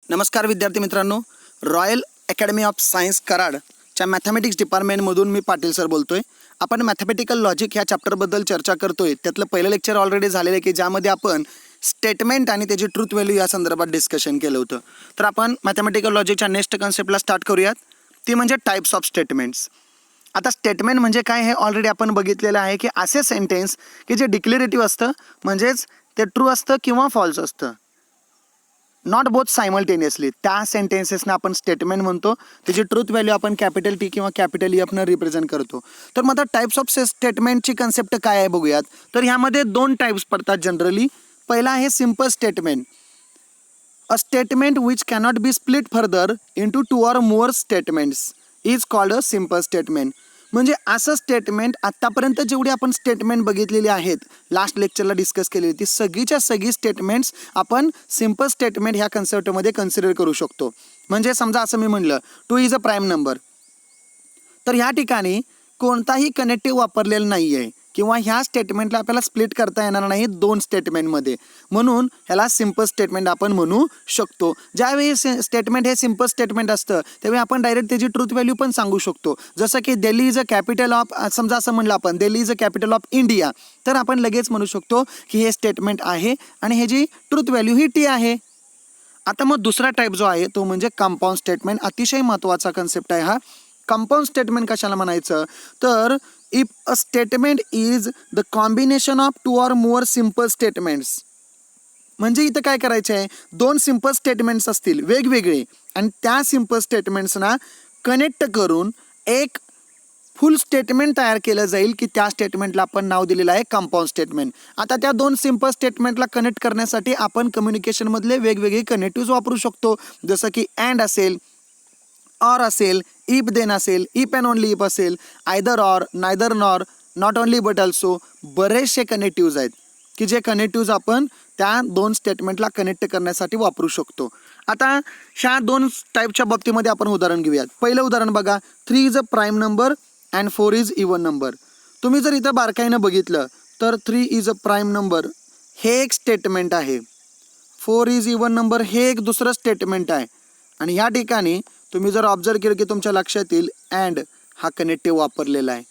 नमस्कार विद्यार्थी मित्रांनो, रॉयल अकॅडमी ऑफ सायन्स कराडच्या मॅथमॅटिक्स डिपार्टमेंटमधून मी पाटील सर बोलतोय. आपण मॅथमॅटिकल लॉजिक ह्या चॅप्टरबद्दल चर्चा करतोय. त्यातलं पहिलं लेक्चर ऑलरेडी झालेलं आहे की ज्यामध्ये आपण स्टेटमेंट आणि त्याची ट्रूथ व्हॅल्यू या संदर्भात डिस्कशन केलं होतं. तर आपण मॅथमॅटिकल लॉजिकच्या नेक्स्ट कन्सेप्टला स्टार्ट करूयात. ती म्हणजे टाईप्स ऑफ स्टेटमेंट्स. आता स्टेटमेंट म्हणजे काय हे ऑलरेडी आपण बघितलेलं आहे की असे सेंटेन्स की जे डिक्लेरेटिव्ह असतं, म्हणजेच ते ट्रू असतं किंवा फॉल्स असतं, नॉट बोथ सायमल्टेनियसली. त्या सेंटेन्सेसना आपण स्टेटमेंट म्हणतो. त्याची ट्रूथ व्हॅल्यू आपण कॅपिटल टी किंवा कॅपिटल ई आपण रिप्रेझेंट करतो. तर मग आता टाईप्स ऑफ स्टेटमेंटची कन्सेप्ट काय आहे बघूयात. तर ह्यामध्ये दोन टाईप्स पडतात जनरली. पहिला आहे simple statement. A statement which cannot be split further into two or more statements is called a simple statement. म्हणजे असं स्टेटमेंट आत्तापर्यंत जेवढी आपण स्टेटमेंट बघितलेली आहेत, लास्ट लेक्चरला डिस्कस केलेली, ती सगळीच्या सगळी स्टेटमेंट्स आपण सिम्पल स्टेटमेंट ह्या कन्सेप्टमध्ये कन्सिडर करू शकतो. म्हणजे समजा असं मी म्हणलं 2 इज अ प्राईम नंबर, तर ह्या ठिकाणी कोणताही कनेक्टिव्ह वापरलेला नाही आहे किंवा ह्या स्टेटमेंटला आपल्याला स्प्लिट करता येणार नाही दोन स्टेटमेंटमध्ये, म्हणून ह्याला सिम्पल स्टेटमेंट आपण म्हणू शकतो. ज्यावेळी स्टेटमेंट हे सिम्पल स्टेटमेंट असतं त्यावेळी आपण डायरेक्ट त्याची ट्रूथ व्हॅल्यू पण सांगू शकतो. जसं की Delhi is a capital of, समजा असं म्हणलं आपण Delhi is a capital of India, तर आपण लगेच म्हणू शकतो की हे स्टेटमेंट आहे आणि ह्याची ट्रूथ व्हॅल्यू ही टी आहे. आता मग दुसरा टाईप जो आहे तो म्हणजे कंपाऊंड स्टेटमेंट. अतिशय महत्त्वाचा कन्सेप्ट आहे हा. कंपाऊंड स्टेटमेंट कशाला म्हणायचं, तर if a statement is the combination of to or more simple statements. म्हणजे इथं काय करायचे आहे, दोन सिम्पल स्टेटमेंट्स असतील वेगवेगळे आणि त्या सिम्पल स्टेटमेंट्सना कनेक्ट करून एक फुल स्टेटमेंट तयार केलं जाईल की त्या स्टेटमेंटला आपण नाव दिलेलं आहे कंपाऊंड स्टेटमेंट. आता त्या दोन सिम्पल स्टेटमेंटला कनेक्ट करण्यासाठी आपण कम्युनिकेशनमधले वेगवेगळे कनेक्टिव्ह वापरू शकतो. जसं की अँड असेल, ऑर असेल, इफ देन असेल, इफ अँड ओनली इफ असेल, either or, neither nor, not only but also. बरेचसे कनेक्टिव्ज आहेत की जे कनेक्टिव्ज आपण त्या दोन स्टेटमेंटला कनेक्ट करण्यासाठी वापरू शकतो. आता ह्या दोन टाईपच्या बाबतीमध्ये आपण उदाहरण घेऊयात. पहिलं उदाहरण बघा, 3 is a prime number and 4 is even number. तुम्ही जर इथं बारकाईनं बघितलं तर 3 इज अ प्राईम नंबर हे एक स्टेटमेंट आहे, 4 इज इवन नंबर हे एक दुसरं स्टेटमेंट आहे, आणि ह्या ठिकाणी तुम्ही जर ऑब्झर्व केलं की तुमच्या लक्षात येईल अँड हा कनेक्टिव्ह वापरलेला आहे.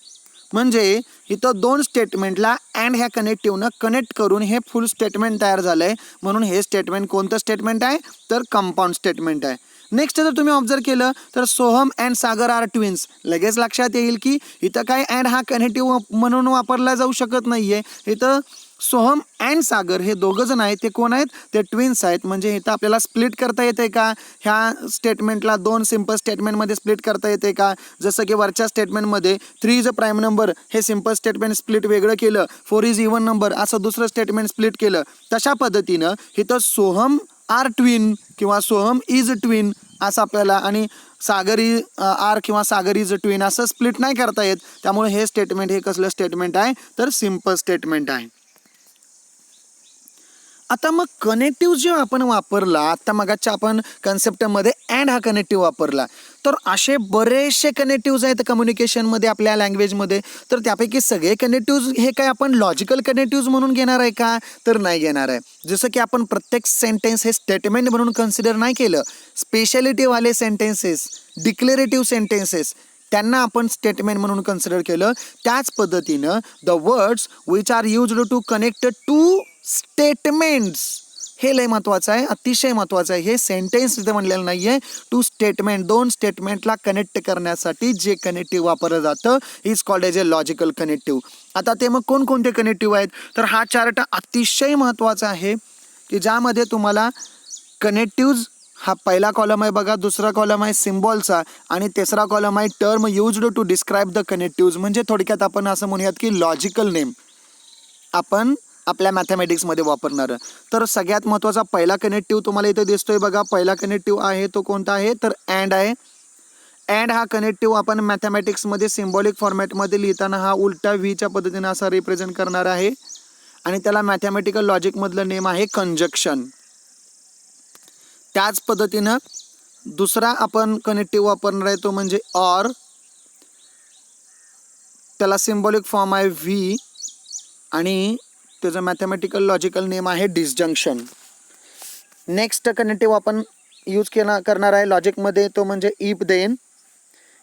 म्हणजे इथं दोन स्टेटमेंटला अँड ह्या कनेक्टिव्हनं कनेक्ट करून हे फुल स्टेटमेंट तयार झालं आहे, म्हणून हे स्टेटमेंट कोणतं स्टेटमेंट आहे, तर कंपाऊंड स्टेटमेंट आहे. नेक्स्ट जर तुम्ही ऑब्झर्व केलं तर Soham and Sagar are twins. लगेच लक्षात येईल की इथं काय अँड हा कनेक्टिव्ह म्हणून वापरला जाऊ शकत नाही आहे. इथं सोहम अँड सागर हे दोघं जण आहेत, ते कोण आहेत, ते ट्विन्स आहेत. म्हणजे इथं आपल्याला स्प्लिट करता येते का, ह्या स्टेटमेंटला दोन सिम्पल स्टेटमेंटमध्ये स्प्लिट करता येते का. जसं की वरच्या स्टेटमेंटमध्ये 3 इज अ प्राईम नंबर हे सिम्पल स्टेटमेंट स्प्लिट वेगळं केलं, 4 इज इवन नंबर असं दुसरं स्टेटमेंट स्प्लिट केलं. तशा पद्धतीनं इथं सोहम आर ट्विन किंवा सोहम इज ट्विन असं आपल्याला, आणि सागर आर किंवा सागर इज ट्विन असं स्प्लिट नाही करता येत. त्यामुळे हे स्टेटमेंट हे कसलं स्टेटमेंट आहे, तर सिम्पल स्टेटमेंट आहे. आता मग कनेक्टिव्ह जे आपण वापरला, आता मगाच्या आपण कन्सेप्टमध्ये अँड हा कनेक्टिव्ह वापरला, तर असे बरेचसे कनेक्टिव्ज आहेत कम्युनिकेशनमध्ये आपल्या लँग्वेजमध्ये. तर त्यापैकी सगळे कनेक्टिव्ज हे काय आपण लॉजिकल कनेक्टिव्ज म्हणून घेणार आहे का, तर नाही घेणार आहे. जसं की आपण प्रत्येक सेंटेन्स हे स्टेटमेंट म्हणून कन्सिडर नाही केलं. स्पेशलिटीवाले सेंटेन्सेस, डिक्लेरेटिव्ह सेंटेन्सेस, त्यांना आपण स्टेटमेंट म्हणून कन्सिडर केलं. त्याच पद्धतीनं the words which are used to connect two statements, हे लय महत्त्वाचं आहे, अतिशय महत्त्वाचं आहे. हे सेंटेन्स इथे म्हणलेलं नाही आहे, टू स्टेटमेंट, दोन स्टेटमेंटला कनेक्ट करण्यासाठी जे कनेक्टिव्ह वापरलं जातं is called as a logical connective. आता ते मग कोणकोणते कनेक्टिव्ह आहेत, तर हा चार्ट अतिशय महत्त्वाचा आहे की ज्यामध्ये तुम्हाला कनेक्टिव्ज, हा पहिला कॉलम आहे बघा, दुसरा कॉलम आहे सिम्बॉलचा, आणि तिसरा कॉलम आहे term used to describe the connectives. म्हणजे थोडक्यात आपण असं म्हणूयात की लॉजिकल नेम आपण आपल्या मॅथमॅटिक्समध्ये वापरणार. तर सगळ्यात महत्त्वाचा पहिला कनेक्टिव्ह तुम्हाला इथे दिसतोय बघा. पहिला कनेक्टिव्ह आहे तो कोणता आहे, तर अँड आहे. अँड हा कनेक्टिव्ह आपण मॅथमॅटिक्समध्ये सिम्बॉलिक फॉर्मॅटमध्ये लिहिताना हा उलटा व्हीच्या पद्धतीने असा रिप्रेझेंट करणार आहे, आणि त्याला मॅथमॅटिकल लॉजिकमधलं नेम आहे कंजक्शन. त्याच पद्धतीनं दुसरा आपण कनेक्टिव्ह वापरणार आहे तो म्हणजे ऑर. त्याला सिम्बॉलिक फॉर्म आहे व्ही, आणि त्याचं मॅथमॅटिकल लॉजिकल नेम आहे डिसजंक्शन. नेक्स्ट कनेक्टिव्ह आपण यूज करणार आहे लॉजिकमध्ये तो म्हणजे इफ देन,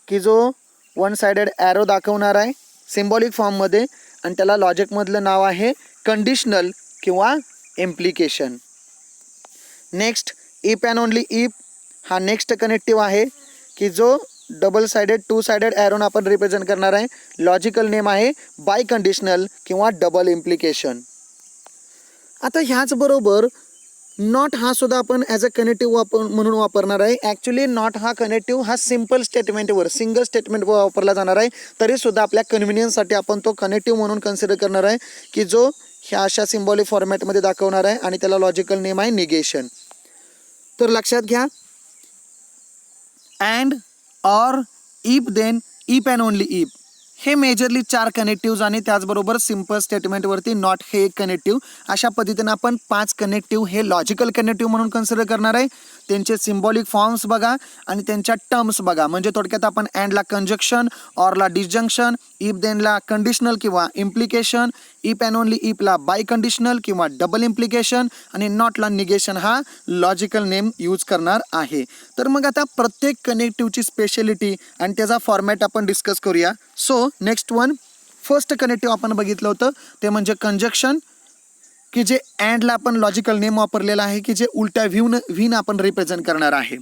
की जो वन साइडेड ॲरो दाखवणार आहे सिम्बॉलिक फॉर्ममध्ये आणि त्याला लॉजिकमधलं नाव आहे कंडिशनल किंवा implication. Next if and only if हा नेक्स्ट कनेक्टिव्ह आहे की जो डबल साइडेड टू साइडेड ॲरोन आपण रिप्रेझेंट करणार आहे. लॉजिकल नेम आहे बाय कंडिशनल किंवा डबल इम्प्लिकेशन. आता ह्याचबरोबर नॉट हा सुद्धा आपण ॲज अ कनेक्टिव्ह म्हणून वापरणार आहे. ॲक्च्युली नॉट हा कनेक्टिव्ह हा सिम्पल स्टेटमेंटवर सिंगल स्टेटमेंटवर वापरला जाणार आहे. तरीसुद्धा आपल्या कन्व्हिनियन्ससाठी आपण तो कनेक्टिव्ह म्हणून कन्सिडर करणार आहे की जो ह्या अशा सिम्बॉलिक फॉर्मॅटमध्ये दाखवणार आहे आणि त्याला लॉजिकल नेम आहे निगेशन. तर लक्षात घ्या, and, or, if then, if and only if हे मेजरली 4 कनेक्टिव्ह आणि त्याचबरोबर सिम्पल स्टेटमेंटवरती नॉट हे एक कनेक्टिव्ह. अशा पद्धतीने आपण 5 कनेक्टिव्ह हे लॉजिकल कनेक्टिव्ह म्हणून कन्सिडर करणार आहे. त्यांचे सिम्बॉलिक फॉर्म्स बघा आणि त्यांच्या टर्म्स बघा. म्हणजे थोडक्यात आपण अँडला कंजक्शन, ऑरला डिसजंक्शन, इफ देनला कंडिशनल किंवा इम्प्लिकेशन, इफ अँड ओनली इफला बाय कंडिशनल किंवा डबल इम्प्लिकेशन आणि नॉटला निगेशन हा लॉजिकल नेम यूज करणार आहे. तर मग आता प्रत्येक कनेक्टिव्हची स्पेशलिटी आणि त्याचा फॉर्मॅट आपण डिस्कस करूया. So next one, first connective आपण बघितलं होतं ते म्हणजे कंजक्शन, की जे अँडला आपण लॉजिकल नेम वापरलेला आहे की जे उलट्या व्हीन आपण रिप्रेझेंट करणार आहे.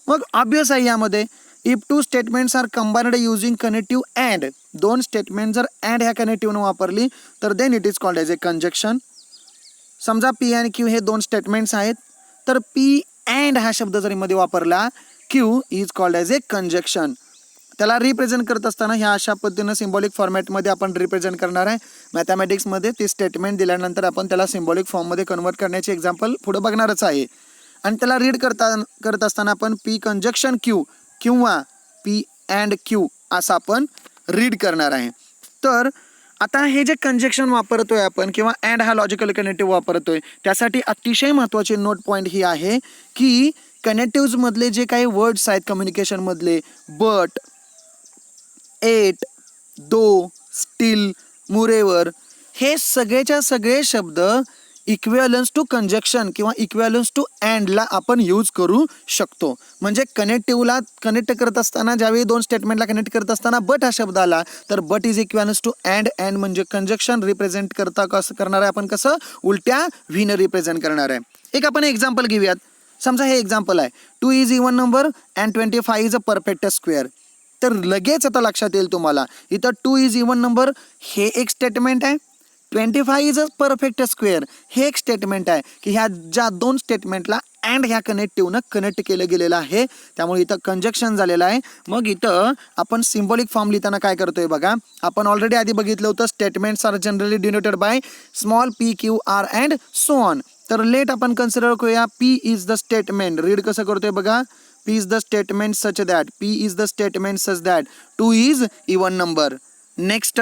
मग ऑब्वियस आहे यामध्ये if two statements are combined using connective and, 2 statement जर अँड ह्या कनेक्टिव्हनं वापरली तर then it is called as a conjunction. समजा पी अँड क्यू हे 2 स्टेटमेंट्स आहेत, तर पी अँड हा शब्द जरी मध्ये वापरला, Q is called as a conjunction. त्याला रिप्रेझेंट करत असताना ह्या अशा पद्धतीनं सिम्बॉलिक फॉर्मॅटमध्ये आपण रिप्रेझेंट करणार आहे. मॅथमॅटिक्समध्ये ते स्टेटमेंट दिल्यानंतर आपण त्याला सिम्बॉलिक फॉर्ममध्ये कन्वर्ट करण्याचे एक्झाम्पल पुढे बघणारच आहे. आणि त्याला रीड करत असताना आपण पी कंजक्शन क्यू किंवा पी अँड क्यू असं आपण रीड करणार आहे. तर आता हे जे कंजक्शन वापरतोय आपण किंवा अँड हा लॉजिकल कनेक्टिव्ह वापरतोय त्यासाठी अतिशय महत्त्वाची नोट पॉईंट ही आहे की कनेक्टिव्हजमधले जे काही वर्ड्स आहेत कम्युनिकेशनमधले, बट, एट, दो, स्टील, मुरेवर, हे सगळेच्या सगळे शब्द इक्विव्हॅलन्स टू कंजक्शन किंवा इक्विव्हॅलन्स टू अँडला आपण यूज करू शकतो. म्हणजे कनेक्टिव्हला कनेक्ट करत असताना ज्यावेळी 2 स्टेटमेंटला कनेक्ट करत असताना बट हा शब्द आला तर but is equivalence to and, and म्हणजे कंजक्शन रिप्रेझेंट कसं करणार आहे आपण, कसं उलट्या व्हीनं रिप्रेझेंट करणार आहे. एक आपण एक्झाम्पल घेऊयात. समजा हे एक्झाम्पल आहे 2 is even number and 25 is a perfect square. तर लगेच आता लक्षात येईल तुम्हाला इथं 2 इज इवन नंबर हे एक स्टेटमेंट आहे, 25 इज अ परफेक्ट स्क्वेअर हे एक स्टेटमेंट आहे की ह्या ज्या 2 स्टेटमेंटला अँड ह्या कनेक्टिव्हनं कनेक्ट केलं गेलेलं आहे. त्यामुळे इथं कंजक्शन झालेलं आहे. मग इथं आपण सिम्बॉलिक फॉर्म लिहिताना काय करतोय बघा, आपण ऑलरेडी आधी बघितलं होतं statements are generally denoted by small P, Q, R and so on. तर लेट आपण कन्सिडर करूया P is the statement. Read कसं करतोय बघा, P is the statement such that, P is the statement such that 2 is even number. Next,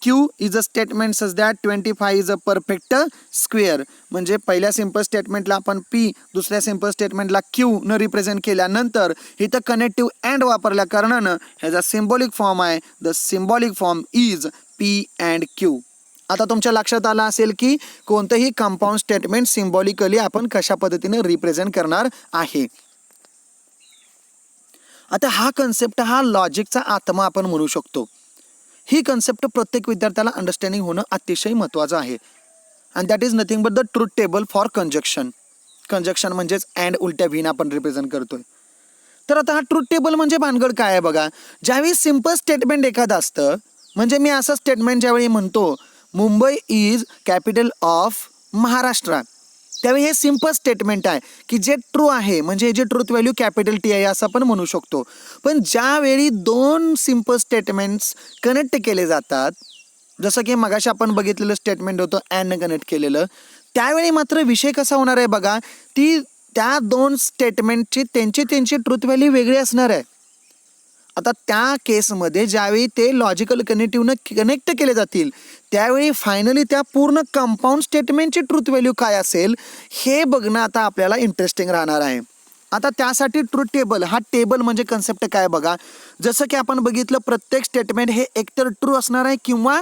Q is a statement such that 25 is a perfect square. म्हणजे पहिल्या simple स्टेटमेंटला आपण P, दुसऱ्या simple स्टेटमेंटला Q न represent केल्यानंतर इथं connective and वापरल्या कारणानं ह्याचा सिम्बॉलिक फॉर्म आहे, the symbolic form is P and Q. आता तुमच्या लक्षात आलं असेल की कोणतंही कंपाऊंड स्टेटमेंट सिम्बॉलिकली आपण कशा पद्धतीने रिप्रेझेंट करणार आहे. आता हा कन्सेप्ट हा लॉजिकचा आत्मा आपण म्हणू शकतो. ही कन्सेप्ट प्रत्येक विद्यार्थ्याला अंडरस्टँडिंग होणं अतिशय महत्त्वाचं आहे. And that is nothing but the truth table for conjunction. Conjunction म्हणजेच अँड उलट्या व्हीन आपण रिप्रेझेंट करतोय. तर आता हा ट्रूथ टेबल म्हणजे भानगड काय आहे बघा, ज्यावेळी सिम्पल स्टेटमेंट एखादं असतं, म्हणजे मी असं स्टेटमेंट ज्यावेळी म्हणतो Mumbai is capital of Maharashtra, त्यावेळी हे सिम्पल स्टेटमेंट आहे की जे ट्रू आहे, म्हणजे जे ट्रूथ व्हॅल्यू कॅपिटल टी आहे असं आपण म्हणू शकतो. पण ज्यावेळी 2 सिम्पल स्टेटमेंट्स कनेक्ट केले जातात, जसं की मगाशी आपण बघितलेलं स्टेटमेंट होतं अँडनं कनेक्ट केलेलं, त्यावेळी मात्र विषय कसा होणार आहे बघा, त्या 2 स्टेटमेंटची त्यांची ट्रूथ व्हॅल्यू वेगळी असणार आहे. आता त्या केसमध्ये ज्यावेळी ते लॉजिकल कनेक्टिव्हनं कनेक्ट केले जातील त्यावेळी फायनली त्या पूर्ण कंपाऊंड स्टेटमेंटची ट्रूथ व्हॅल्यू काय असेल हे बघणं आता आपल्याला इंटरेस्टिंग राहणार आहे. आता त्यासाठी ट्रूथ टेबल हा टेबल म्हणजे कन्सेप्ट काय बघा, जसं की आपण बघितलं प्रत्येक स्टेटमेंट हे एकतर ट्रू असणार आहे किंवा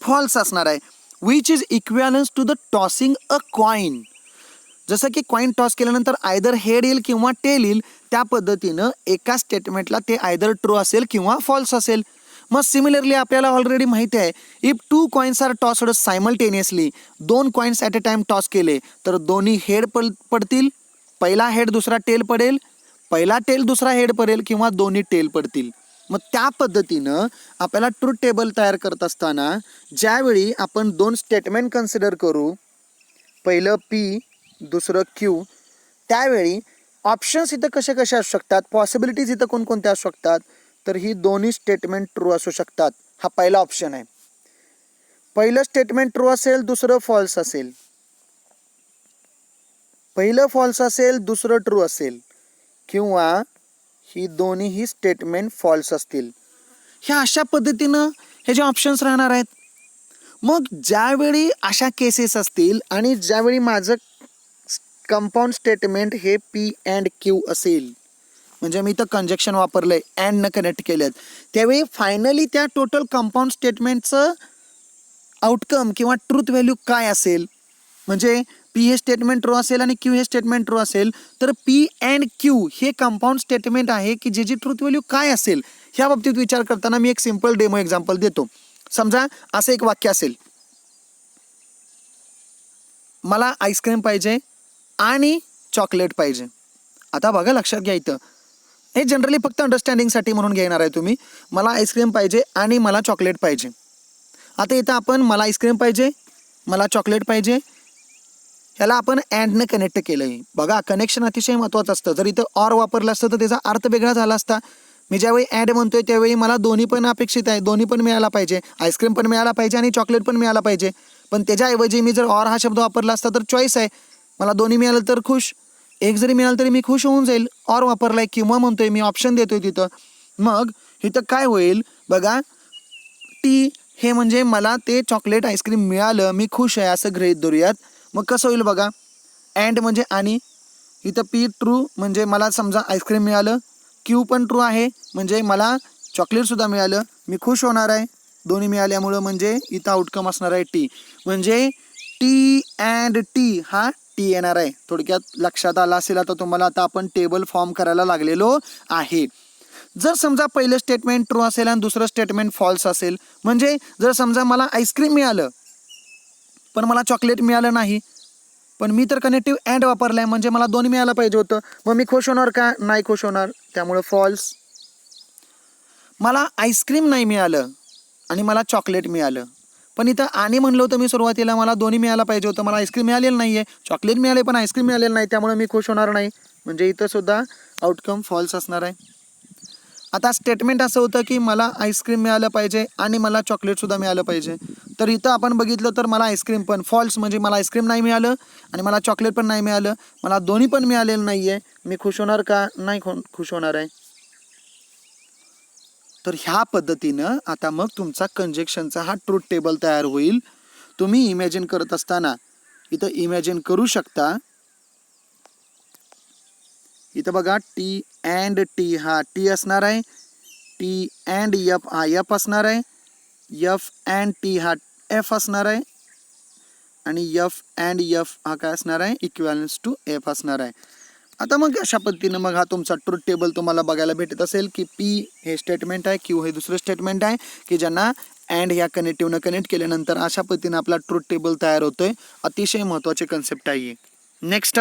फॉल्स असणार आहे, which is equivalence to the tossing a coin. जसं की कॉईन टॉस केल्यानंतर आयदर हेड येईल किंवा टेल येईल, त्या पद्धतीनं एका स्टेटमेंटला ते आयदर ट्रू असेल किंवा फॉल्स असेल. मग सिमिलरली आपल्याला ऑलरेडी माहिती आहे, if 2 coins are tossed simultaneously, 2 coins at a time toss केले तर दोन्ही हेड पडतील, पहिला हेड दुसरा टेल पडेल, पहिला टेल दुसरा हेड पडेल किंवा दोन्ही टेल पडतील. मग त्या पद्धतीनं आपल्याला ट्रूथ टेबल तयार करत असताना ज्यावेळी आपण 2 स्टेटमेंट कन्सिडर करू, पहिलं पी दुसरं क्यू, त्यावेळी ऑप्शन्स इथं कसे कसे असू शकतात, पॉसिबिलिटीज इथं कोणकोणत्या असू शकतात, तर ही दोन्ही स्टेटमेंट ट्रू असू शकतात. हा पहिला ऑप्शन आहे. पहिलं स्टेटमेंट ट्रू असेल, दुसरं फॉल्स असेल, पहिलं फॉल्स असेल, दुसरं ट्रू असेल, किंवा ही दोन्हीही स्टेटमेंट फॉल्स असतील. ह्या अशा पद्धतीनं हे जे ऑप्शन्स राहणार आहेत. मग ज्यावेळी अशा केसेस असतील आणि ज्यावेळी माझं कंपाऊंड स्टेटमेंट हे पी अँड क्यू असेल, म्हणजे मी इथं कंजक्शन वापरलंय, अँडनं कनेक्ट केलेत, त्यावेळी फायनली त्या टोटल कंपाऊंड स्टेटमेंटचं आउटकम किंवा ट्रूथ व्हॅल्यू काय असेल. म्हणजे पी हे स्टेटमेंट ट्रू असेल आणि क्यू हे स्टेटमेंट ट्रू असेल, तर पी अँड क्यू हे कंपाऊंड स्टेटमेंट आहे की ज्याची ट्रूथ व्हॅल्यू काय असेल. ह्या बाबतीत विचार करताना मी एक सिंपल डेमो एक्झाम्पल देतो. समजा असं एक वाक्य असेल, मला आईस्क्रीम पाहिजे आणि चॉकलेट पाहिजे. आता बघा, लक्षात घ्या, इथं हे जनरली फक्त अंडरस्टँडिंगसाठी म्हणून घेणार आहे तुम्ही. मला आईस्क्रीम पाहिजे आणि मला चॉकलेट पाहिजे. आता इथं आपण मला आईस्क्रीम पाहिजे, मला चॉकलेट पाहिजे, ह्याला आपण अँडनं कनेक्ट केलं आहे. बघा, कनेक्शन अतिशय महत्त्वाचं असतं. जर इथं ऑर वापरलं असतं तर त्याचा अर्थ वेगळा झाला असता. मी ज्यावेळी ॲड म्हणतोय त्यावेळी मला दोन्ही पण अपेक्षित आहे, दोन्ही पण मिळायला पाहिजे, आईस्क्रीम पण मिळायला पाहिजे आणि चॉकलेट पण मिळायला पाहिजे. पण त्याच्याऐवजी मी जर ऑर हा शब्द वापरला असता तर चॉईस आहे, मला दोन्ही मिळालं तर खुश, एक जरी मिळालं तरी मी खुश होऊन जाईल. ऑर वापरलाय किंवा म्हणतोय मी, ऑप्शन देतोय तिथं. मग इथं काय होईल बघा, टी हे म्हणजे मला ते चॉकलेट आईस्क्रीम मिळालं, मी खुश आहे असं गृहीत धरूयात. मग कसं होईल बघा, अँड म्हणजे आणि, इथं पी ट्रू म्हणजे मला समजा आईस्क्रीम मिळालं, क्यू पण ट्रू आहे म्हणजे मला चॉकलेटसुद्धा मिळालं, मी खुश होणार आहे दोन्ही मिळाल्यामुळं. म्हणजे इथं आउटकम असणार आहे टी. म्हणजे टी अँड टी हा टी येणार आहे. थोडक्यात लक्षात आला असेल आता तुम्हाला. आता आपण टेबल फॉर्म करायला लागलेलो आहे. जर समजा पहिलं स्टेटमेंट ट्रू असेल आणि दुसरं स्टेटमेंट फॉल्स असेल, म्हणजे जर समजा मला आईस्क्रीम मिळालं पण मला चॉकलेट मिळालं नाही, पण मी तर कनेक्टिव्ह अँड वापरलाय म्हणजे मला दोन्ही मिळायला पाहिजे होतं, मग मी खुश होणार का? नाही खुश होणार, त्यामुळे फॉल्स. मला आईस्क्रीम नाही मिळालं आणि मला चॉकलेट मिळालं, पण इथं आणि म्हणलं होतं मी सुरुवातीला मला दोन्ही मिळायला पाहिजे होतं, मला आईस्क्रीम मिळालेलं नाही आहे, चॉकलेट मिळाले पण आईस्क्रीम मिळालेलं नाही, त्यामुळे मी खुश होणार नाही, म्हणजे इथं सुद्धा आउटकम फॉल्स असणार आहे. आता स्टेटमेंट असं होतं की मला आईस्क्रीम मिळालं पाहिजे आणि मला चॉकलेटसुद्धा मिळालं पाहिजे, तर इथं आपण बघितलं तर मला आईस्क्रीम पण फॉल्स, म्हणजे मला आईस्क्रीम नाही मिळालं आणि मला चॉकलेट पण नाही मिळालं, मला दोन्ही पण मिळालेलं नाही आहे, मी खुश होणार का? नाही खुश होणार आहे. तर ह्या पद्धतीनं आता मग तुमचा कंजेक्शनचा हा ट्रूथ टेबल तयार होईल. तुम्ही इमॅजिन करत असताना इथं इमॅजिन करू शकता. इथं बघा, टी अँड टी हा टी असणार आहे, टी अँड एफ हा एफ असणार आहे, एफ अँड टी हा एफ असणार आहे आणि एफ अँड एफ हा काय असणार आहे? इक्विव्हॅलन्स टू एफ असणार आहे. आता मग अशा पद्धतीनं मग हा तुमचा ट्रूथ टेबल तुम्हाला बघायला भेटत असेल की पी हे स्टेटमेंट आहे, क्यू हे दुसरं स्टेटमेंट आहे की ज्यांना अँड ह्या कनेक्टिव्हनं कनेक्ट केल्यानंतर अशा पद्धतीनं आपला ट्रूथ टेबल तयार होतोय. अतिशय महत्त्वाची कन्सेप्ट आहे. नेक्स्ट,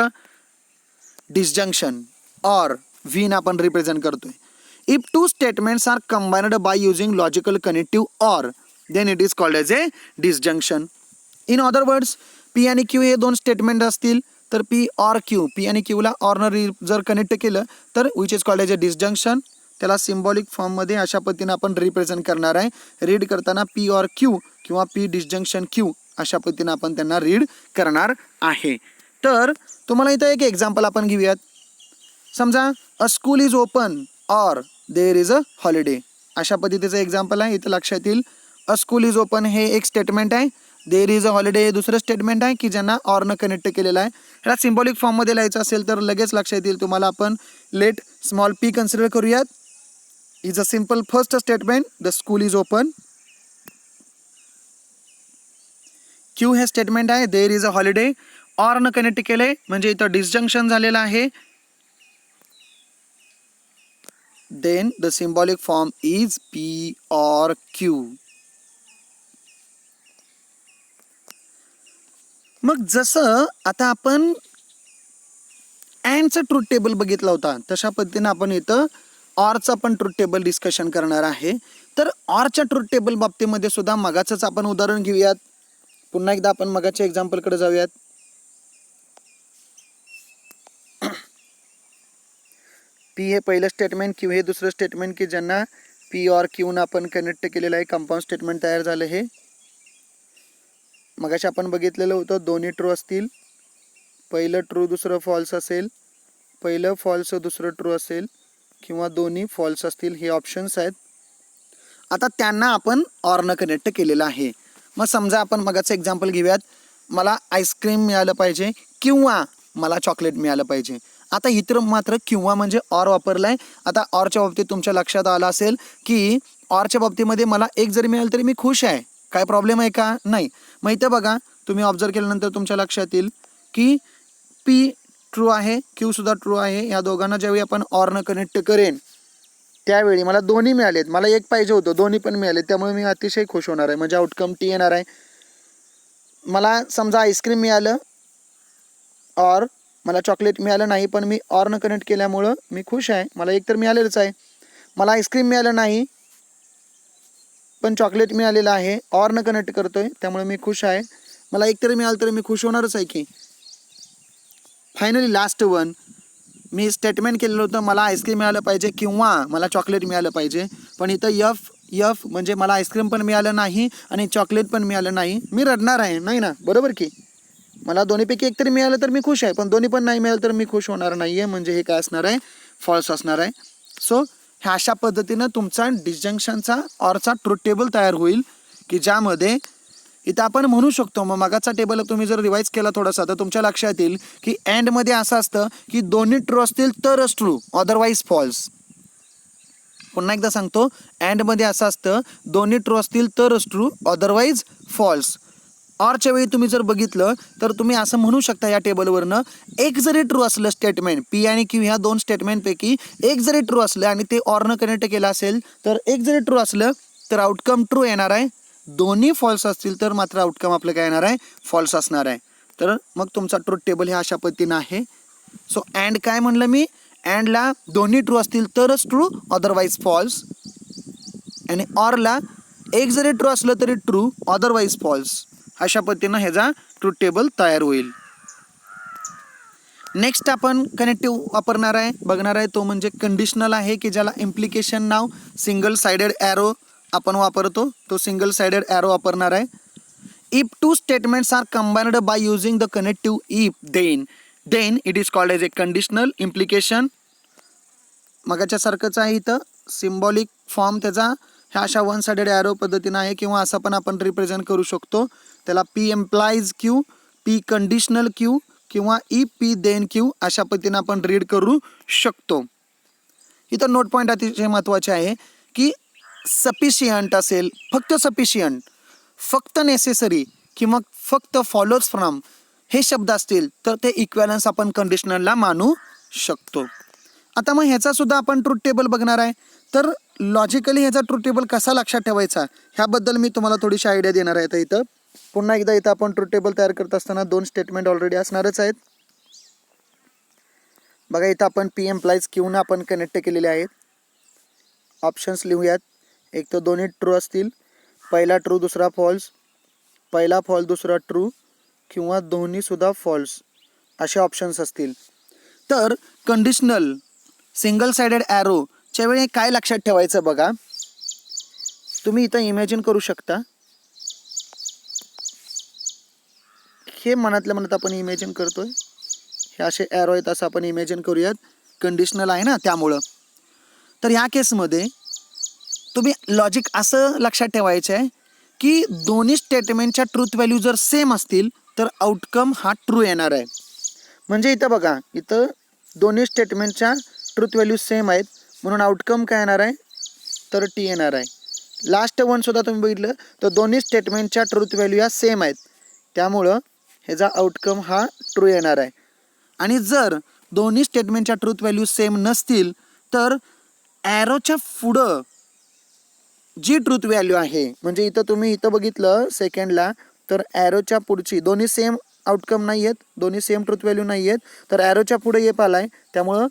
डिसजंक्शन ऑर व्हीन आपण रिप्रेझेंट करतोय. If two statements are combined by using logical connective or, then it is called as a disjunction. In other words, P आणि क्यू हे दोन स्टेटमेंट असतील तर पी ऑर क्यू, पी आणि क्यूला ऑरनं जर connect केलं तर which is called as a disjunction. त्याला सिम्बॉलिक फॉर्ममध्ये अशा पद्धतीने आपण रिप्रेझेंट करणार आहे. रीड करताना पी ऑर क्यू किंवा पी डिसजंक्शन क्यू अशा पद्धतीने आपण त्यांना रीड करणार आहे. तर तुम्हाला इथं एक एक्झाम्पल आपण घेऊयात. समजा अ school is open or their is a holiday, अशा पद्धतीचं एक्झाम्पल आहे. इथं लक्षात येईल, अ स्कूल इज ओपन हे एक स्टेटमेंट आहे, देअर इज अ हॉलिडे हे दुसरं स्टेटमेंट आहे की ज्यांना ऑरनं कनेक्ट केलेलं आहे. ह्याला सिम्बॉलिक फॉर्ममध्ये लिहायचं असेल तर लगेच लक्षात येईल तुम्हाला. आपण लेट स्मॉल पी कन्सिडर करूयात. Is a simple first statement, the school is open. Q हे स्टेटमेंट आहे, देअर इज अ हॉलिडे. ऑरनं कनेक्ट केलंय म्हणजे इथं डिसजंक्शन झालेलं आहे. Then the symbolic form is P or Q. मग जसं आता आपण अँडचं ट्रूथ टेबल बघितला होता तशा पद्धतीनं आपण इथं ऑरचं पण ट्रूथ टेबल डिस्कशन करणार आहे. तर ऑरच्या ट्रूथ टेबल बाबतीमध्ये सुद्धा मगाचंच आपण उदाहरण घेऊयात. पुन्हा एकदा आपण मगाच्या एक्झाम्पलकडे जाऊयात. पी हे पहिलं स्टेटमेंट, क्यू हे दुसरं स्टेटमेंट की ज्यांना पी और क्यूनं आपण कनेक्ट केलेलं आहे. कंपाऊंड स्टेटमेंट तयार झालं. हे मगाशी आपण बघितलेलं होतं दोन्ही ट्रू असतील, पहिलं ट्रू दुसरं फॉल्स असेल, पहिलं फॉल्स दुसरं ट्रू असेल किंवा दोन्ही फॉल्स असतील, हे ऑप्शन्स आहेत. आता त्यांना आपण ऑरनं कनेक्ट केलेलं आहे. मग समजा आपण मगाचं एक्झाम्पल घेऊयात. मला आईस्क्रीम मिळालं पाहिजे किंवा मला चॉकलेट मिळालं पाहिजे. आता इतर मात्र किंवा म्हणजे ऑर वापरला आहे. आता ऑरच्या बाबतीत तुमच्या लक्षात आलं असेल की ऑरच्या बाबतीमध्ये मला एक जरी मिळालं तरी मी खुश आहे. काय प्रॉब्लेम आहे का? नाही. मग इथं बघा, तुम्ही ऑब्झर्व केल्यानंतर तुमच्या लक्षात येईल की पी ट्रू आहे, क्यू सुद्धा ट्रू आहे. या दोघांना ज्यावेळी आपण ऑरनं कनेक्ट करेन त्यावेळी मला दोन्ही मिळालेत. मला एक पाहिजे होतं, दोन्ही पण मिळाले, त्यामुळे मी अतिशय खुश होणार आहे. म्हणजे आउटकम टी येणार आहे. मला समजा आईस्क्रीम मिळालं और मला चॉकलेट मिळालं नाही, पण मी ऑरनं कनेक्ट केल्यामुळं मी खुश आहे. मला एक तर मिळालेलंच आहे. मला आईस्क्रीम मिळालं नाही पण चॉकलेट मिळालेलं आहे, ऑरनं कनेक्ट करतोय त्यामुळे मी खुश आहे. मला एक तरी मिळालं तरी मी खुश होणारच आहे की. फायनली लास्ट वन, मी स्टेटमेंट केलेलं होतं मला आईस्क्रीम मिळालं पाहिजे किंवा मला चॉकलेट मिळालं पाहिजे, पण इथं यफ म्हणजे मला आईस्क्रीम पण मिळालं नाही आणि चॉकलेट पण मिळालं नाही, मी रडणार आहे नाही ना, बरोबर की. मला दोन्हीपैकी एक तरी मिळालं तर मी खुश आहे, पण दोन्ही पण नाही मिळालं तर मी खुश होणार नाही आहे. म्हणजे हे काय असणार आहे? फॉल्स असणार आहे. सो ह्या अशा पद्धतीनं तुमचा डिसजंक्शनचा ऑरचा ट्रूथ टेबल तयार होईल की ज्यामध्ये इथं आपण म्हणू शकतो. मग मागाचा टेबल तुम्ही जर रिवाईज केला थोडासा तर तुमच्या लक्षात येईल की अँडमध्ये असं असतं की दोन्ही ट्रू असतील तरच ट्रू, अदरवाईज फॉल्स. पुन्हा एकदा सांगतो, अँडमध्ये असं असतं दोन्ही ट्रू असतील तरच ट्रू, अदरवाईज फॉल्स. ऑरच्या वेळी तुम्ही जर बघितलं तर तुम्ही असं म्हणू शकता या टेबलवरनं, एक जरी ट्रू असलं स्टेटमेंट पी आणि क्यू ह्या दोन स्टेटमेंटपैकी एक जरी ट्रू असलं आणि ते ऑरनं कनेक्ट केलं असेल तर एक जरी ट्रू असलं तर आउटकम ट्रू येणार आहे. दोन्ही फॉल्स असतील तर मात्र आउटकम आपलं काय येणार आहे? फॉल्स असणार आहे. तर मग तुमचा ट्रूथ टेबल हे अशा पद्धतीनं आहे. सो अँड काय म्हणलं मी? अँडला दोन्ही ट्रू असतील तरच ट्रू, अदरवाईज फॉल्स. आणि ऑरला एक जरी ट्रू असलं तरी ट्रू, अदरवाईज फॉल्स. अशा पद्धतीनं ह्याचा ट्रूथ टेबल तयार होईल. नेक्स्ट आपण कनेक्टिव्ह वापरणार आहे, बघणार आहे, तो म्हणजे कंडिशनल आहे की ज्याला इम्प्लिकेशन नाव सिंगल साइडेड ॲरो आपण वापरतो. तो सिंगल साइडेड ॲरो वापरणार आहे. If two statements are combined by using the connective if then it is called as a conditional implication. मगाच्या सारखंच आहे इथं सिम्बॉलिक फॉर्म त्याचा ह्या अशा वन साइडेड ॲरो पद्धतीनं आहे किंवा असं पण आपण रिप्रेझेंट करू शकतो. त्याला P implies Q, P conditional Q किंवा ई पी देन क्यू अशा पद्धतीनं आपण रीड करू शकतो. इथं नोट पॉईंट अतिशय महत्त्वाचे आहे की सफिशियंट असेल, फक्त सफिशियंट, फक्त नेसेसरी किंवा फक्त फॉलोज फ्रॉम हे शब्द असतील तर ते इक्वॅलन्स आपण कंडिशनलला मानू शकतो. आता मग ह्याचा सुद्धा आपण ट्रूथ टेबल बघणार आहे. तर लॉजिकली ह्याचा ट्रूथ टेबल कसा लक्षात ठेवायचा ह्याबद्दल मी तुम्हाला थोडीशी आयडिया देणार आहे. तर इथं पुन्हा एकदा इथं आपण ट्रूथ टेबल तयार करत असताना दोन स्टेटमेंट ऑलरेडी असणारच आहेत. बघा इथं आपण पी एम्प्लाइज क्यूनं आपण कनेक्ट केलेले आहेत. ऑप्शन्स लिहूयात. एक तर दोन्ही ट्रू असतील, पहिला ट्रू दुसरा फॉल्स, पहिला फॉल्स दुसरा ट्रू किंवा दोन्हीसुद्धा फॉल्स असे ऑप्शन्स असतील. तर कंडिशनल सिंगल साइडेड ॲरोच्या वेळी काय लक्षात ठेवायचं बघा. तुम्ही इथं इमॅजिन करू शकता, हे मनातल्या मनात आपण इमॅजिन करतोय, हे असे ॲरो आहेत असं आपण इमॅजिन करूयात. कंडिशनल आहे ना त्यामुळं. तर ह्या केसमध्ये तुम्ही लॉजिक असं लक्षात ठेवायचं आहे की दोन्ही स्टेटमेंटच्या ट्रूथ व्हॅल्यू जर सेम असतील तर आउटकम हा ट्रू येणार आहे. म्हणजे इथं बघा, इथं दोन्ही स्टेटमेंटच्या ट्रूथ व्हॅल्यू सेम आहेत म्हणून आउटकम काय येणार आहे? तर टी येणार आहे. लास्ट वन सुद्धा तुम्ही बघितलं तर दोन्ही स्टेटमेंटच्या ट्रूथ व्हॅल्यू या सेम आहेत त्यामुळं ह्याचा आउटकम हा ट्रू येणार आहे. आणि जर दोन्ही स्टेटमेंटच्या ट्रूथ व्हॅल्यू सेम नसतील तर ॲरोच्या पुढं जी ट्रूथ व्हॅल्यू आहे, म्हणजे इथं तुम्ही इथं बघितलं सेकंडला, तर ॲरोच्या पुढची दोन्ही सेम आउटकम नाही आहेत, दोन्ही सेम ट्रूथ व्हॅल्यू नाही आहेत, तर ॲरोच्या पुढे एप आला आहे, त्यामुळं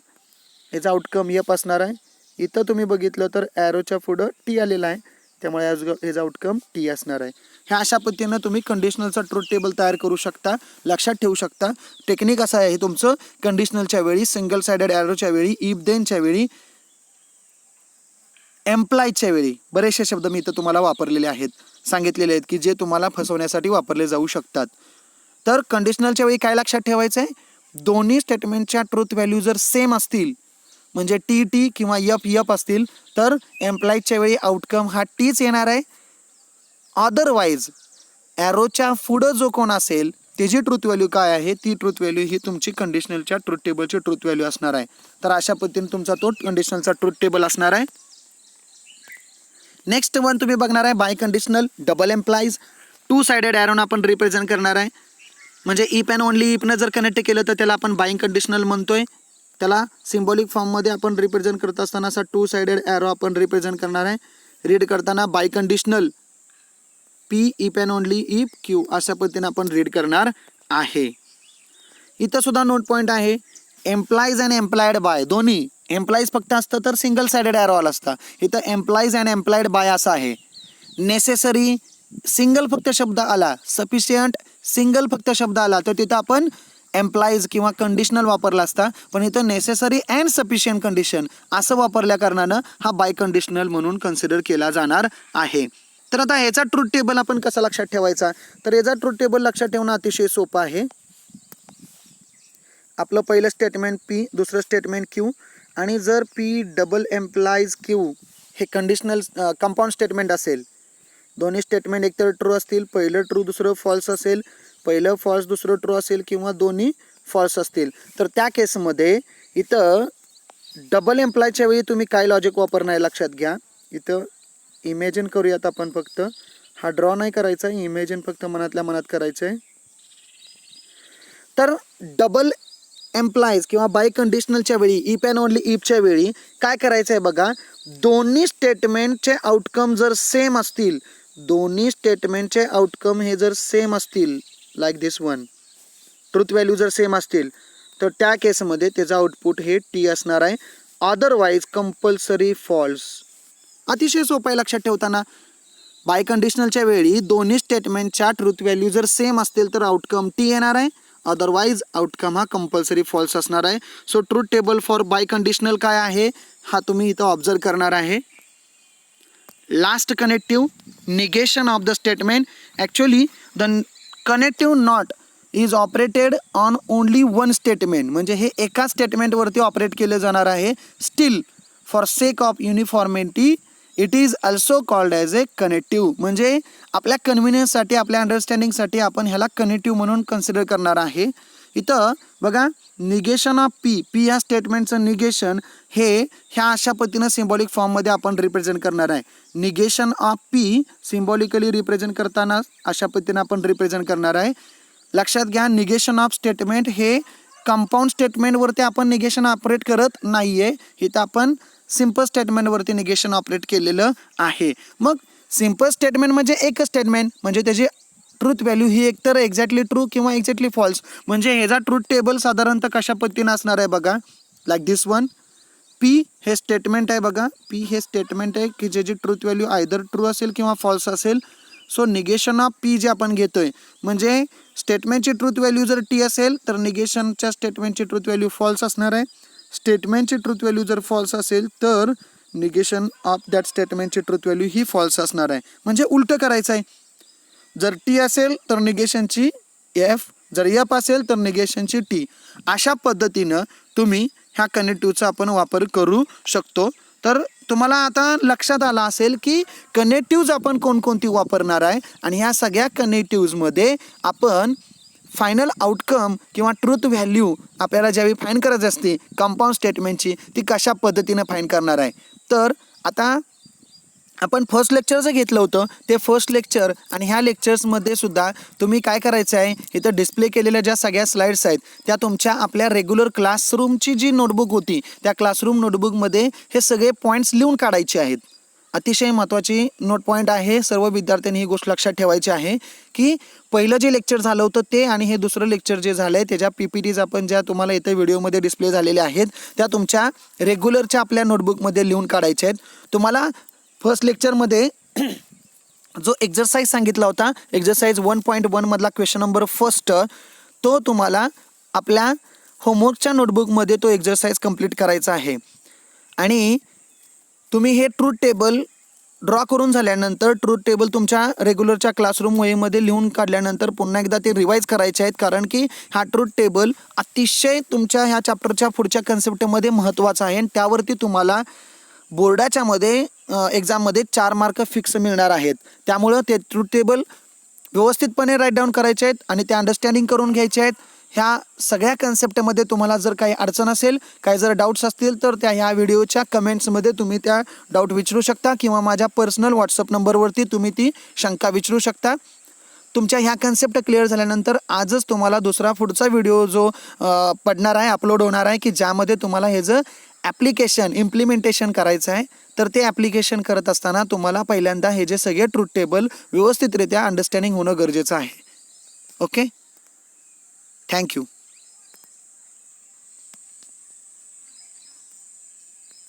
याचा आउटकम एप असणार आहे. इथं तुम्ही बघितलं तर ॲरोच्या पुढं टी आलेला आहे, त्यामुळे याचा आउटकम टी असणार आहे. ह्या अशा पद्धतीनं तुम्ही कंडिशनलचा ट्रूथ टेबल तयार करू शकता. लक्षात ठेवू शकता टेक्निक असं आहे तुमचं, कंडिशनलच्या वेळी, सिंगल सायडेड ॲरोच्या वेळी, इफ देनच्या वेळी, एम्प्लायच्या वेळी बरेचसे शब्द मी इथं तुम्हाला वापरलेले आहेत, सांगितलेले आहेत की जे तुम्हाला फसवण्यासाठी वापरले जाऊ शकतात. तर कंडिशनलच्या वेळी काय लक्षात ठेवायचं आहे, दोन्ही स्टेटमेंटच्या ट्रूथ व्हॅल्यू जर सेम असतील, म्हणजे टी टी किंवा यफ यफ असतील, तर एम्प्लायच्या वेळी आउटकम हा टीच येणार आहे. अदरवाईज ॲरोच्या पुढं जो कोण असेल त्याची ट्रूथ व्हॅल्यू काय आहे, ती ट्रूथ व्हॅल्यू ही तुमची कंडिशनलच्या ट्रूथ टेबलची ट्रूथ व्हॅल्यू असणार आहे. तर अशा पद्धतीने तुमचा तो कंडिशनलचा ट्रूथ टेबल असणार आहे. नेक्स्ट वन तुम्ही बघणार आहे biconditional double implies. Two sided ॲरोन आपण रिप्रेझेंट करणार आहे. म्हणजे इफ अँड ओनली इफनं जर कनेक्ट केलं तर त्याला आपण बाईंग कंडिशनल म्हणतोय. त्याला सिम्बॉलिक फॉर्ममध्ये आपण रिप्रेझेंट करत असताना असा टू सायडेड ॲरो आपण रिप्रेझेंट करणार आहे. रीड करताना biconditional P if and only if Q अशा पद्धतीने आपण रीड करणार आहे. इथं सुद्धा नोट पॉईंट आहे, एम्प्लाइज अँड एम्प्लॉयड बाय दोन्ही. एम्प्लॉईज फक्त असतं तर सिंगल सायडेड ॲरो आला असता. इथं एम्प्लॉईज अँड एम्प्लॉयड बाय असं आहे. नेसेसरी सिंगल फक्त शब्द आला, सफिशियंट सिंगल फक्त शब्द आला तर तिथं आपण एम्प्लॉईज किंवा कंडिशनल वापरला असता. पण इथं नेसेसरी अँड सफिशियंट कंडिशन असं वापरल्या कारणानं हा बाय कंडिशनल म्हणून कन्सिडर केला जाणार आहे. तर आता ह्याचा ट्रूथ टेबल आपण कसा लक्षात ठेवायचा, तर याचा ट्रूथ टेबल लक्षात ठेवणं अतिशय सोपं आहे. आपलं पहिलं स्टेटमेंट पी, दुसरं स्टेटमेंट क्यू, आणि जर पी डबल एम्प्लाइज क्यू हे कंडिशनल कंपाऊंड स्टेटमेंट असेल, दोन्ही स्टेटमेंट एकतर ट्रू असतील, पहिलं ट्रू दुसरं फॉल्स असेल, पहिलं फॉल्स दुसरं ट्रू असेल, किंवा दोन्ही फॉल्स असतील, तर त्या केसमध्ये इथं डबल एम्प्लॉयच्या वेळी तुम्ही काय लॉजिक वापरणार लक्षात घ्या. इथं इमेजिन करूयात आपण, फक्त हा ड्रॉ नाही करायचा, इमेजिन फक्त मनातल्या मनात करायचं आहे. तर डबल एम्प्लॉईज किंवा बाय कंडिशनलच्या वेळी, इफ अँड ओनली इफच्या वेळी काय करायचं आहे बघा, दोन्ही स्टेटमेंटचे आउटकम जर सेम असतील, दोन्ही स्टेटमेंटचे आउटकम हे जर सेम असतील, लाईक दिस वन, ट्रूथ व्हॅल्यू जर सेम असतील, तर त्या केसमध्ये त्याचं आउटपुट हे टी असणार आहे. Otherwise compulsory false. अतिशय सोपं आहे लक्षात ठेवताना. बाय कंडिशनलच्या वेळी दोन्ही स्टेटमेंटच्या ट्रूथ व्हॅल्यू जर सेम असतील तर आउटकम टी येणार आहे, अदरवाईज आउटकम हा कंपल्सरी फॉल्स असणार आहे. So truth table for biconditional काय आहे हा तुम्ही इथं ऑब्झर्व करणार आहे. Last connective negation of the statement. Actually the connective not is operated on only one statement, म्हणजे हे एका स्टेटमेंटवरती ऑपरेट केलं जाणार आहे. Still for sake of uniformity it is also called as a connective, म्हणजे आपल्या कन्व्हिनियन्ससाठी, आपल्या अंडरस्टँडिंगसाठी आपण ह्याला कनेक्टिव्ह म्हणून कन्सिडर करणार आहे. इथं बघा, निगेशन ऑफ पी, पी या स्टेटमेंटचं निगेशन हे ह्या अशा पद्धतीनं सिम्बॉलिक फॉर्ममध्ये आपण रिप्रेझेंट करणार आहे. Negation of P symbolically represent करताना अशा पद्धतीनं आपण रिप्रेझेंट करणार आहे. लक्षात घ्या, निगेशन ऑफ स्टेटमेंट हे कंपाऊंड स्टेटमेंटवरती आपण निगेशन ऑपरेट करत नाही आहे, इथं आपण सिम्पल स्टेटमेंटवरती निगेशन ऑपरेट केलेलं आहे. मग सिम्पल स्टेटमेंट म्हणजे एक स्टेटमेंट, म्हणजे त्याची ट्रूथ व्हॅल्यू ही एकतर एक्झॅक्टली ट्रू किंवा एक्झॅक्टली फॉल्स. म्हणजे ह्याचा ट्रूथ टेबल साधारणतः कशा पद्धतीनं असणार आहे बघा, लाईक दिस वन. पी हे स्टेटमेंट आहे बघा, पी हे स्टेटमेंट आहे की ज्याची ट्रूथ व्हॅल्यू आयदर ट्रू असेल किंवा फॉल्स असेल. सो निगेशन ऑफ पी जे आपण घेतोय, म्हणजे स्टेटमेंटची ट्रूथ व्हॅल्यू जर टी असेल तर निगेशनच्या स्टेटमेंटची ट्रूथ व्हॅल्यू फॉल्स असणार आहे. स्टेटमेंटची ट्रूथ व्हॅल्यू जर फॉल्स असेल तर निगेशन ऑफ दॅट स्टेटमेंटची ट्रूथ व्हॅल्यू ही फॉल्स असणार आहे. म्हणजे उलटं करायचं आहे, जर टी असेल तर निगेशनची एफ, जर एफ असेल तर निगेशनची टी. अशा पद्धतीनं तुम्ही ह्या कनेक्टिव्हचा आपण वापर करू शकतो. तर तुम्हाला आता लक्षात आलं असेल की कनेक्टिव्ज आपण कोणकोणती वापरणार आहे, आणि ह्या सगळ्या कनेक्टिव्जमध्ये आपण फायनल आउटकम किंवा ट्रूथ व्हॅल्यू आपल्याला ज्यावेळी फाईन करायची असते कंपाऊंड स्टेटमेंटची, ती कशा पद्धतीनं फाईन करणार आहे. तर आता आपण फर्स्ट लेक्चर जे घेतलं होतं ते फर्स्ट लेक्चर आणि ह्या लेक्चर्समध्ये सुद्धा तुम्ही काय करायचं आहे, इथं डिस्प्ले केलेल्या ज्या सगळ्या स्लाइड्स आहेत त्या तुमच्या आपल्या रेग्युलर क्लासरूमची जी नोटबुक होती त्या क्लासरूम नोटबुकमध्ये हे सगळे पॉईंट्स लिहून काढायचे आहेत. अतिशय महत्त्वाची नोट पॉईंट आहे. सर्व विद्यार्थ्यांनी ही गोष्ट लक्षात ठेवायची आहे की पहिलं जे लेक्चर झालं होतं ते आणि हे दुसरं लेक्चर जे झालं आहे त्याच्या PPTs आपण ज्या तुम्हाला इथे व्हिडिओमध्ये डिस्प्ले झालेल्या आहेत त्या तुमच्या रेग्युलरच्या आपल्या नोटबुकमध्ये लिहून काढायच्या आहेत. तुम्हाला फर्स्ट लेक्चरमध्ये जो एक्झरसाइज सांगितला होता, एक्झरसाइज 1.1 मधला क्वेश्चन नंबर फर्स्ट, तो तुम्हाला आपल्या होमवर्कच्या नोटबुकमध्ये तो एक्झरसाइज कंप्लीट करायचा आहे. आणि तुम्ही हे ट्रूथ टेबल ड्रॉ करून झाल्यानंतर ट्रूथ टेबल तुमच्या रेग्युलरच्या क्लासरूम वहीमध्ये लिहून काढल्यानंतर पुन्हा एकदा ते रिवाईज करायचे आहेत, कारण की हा ट्रूथ टेबल अतिशय तुमच्या ह्या चॅप्टरच्या पुढच्या कन्सेप्टमध्ये महत्त्वाचा आहे आणि त्यावरती तुम्हाला बोर्डाच्या मध्ये एक्झाममध्ये 4 मार्क फिक्स मिळणार आहेत. त्यामुळं ते ट्रूथ टेबल व्यवस्थितपणे राईट डाऊन करायचे आहेत आणि ते अंडरस्टँडिंग करून घ्यायचे आहेत. ह्या सगळ्या कन्सेप्टमध्ये तुम्हाला जर काही अडचण असेल, काही जर डाऊट्स असतील तर त्या ह्या व्हिडिओच्या कमेंट्समध्ये तुम्ही त्या डाऊट विचारू शकता किंवा माझ्या पर्सनल व्हॉट्सअप नंबरवरती तुम्ही ती शंका विचारू शकता. तुमच्या ह्या कन्सेप्ट क्लिअर झाल्यानंतर आजच तुम्हाला दुसरा पुढचा व्हिडिओ जो पडणार आहे, अपलोड होणार आहे, की ज्यामध्ये तुम्हाला हे जर ॲप्लिकेशन इम्प्लिमेंटेशन करायचं आहे तर ते ॲप्लिकेशन करत असताना तुम्हाला पहिल्यांदा हे जे सगळे ट्रूथ टेबल व्यवस्थितरित्या अंडरस्टँडिंग होणं गरजेचं आहे. Okay, thank you.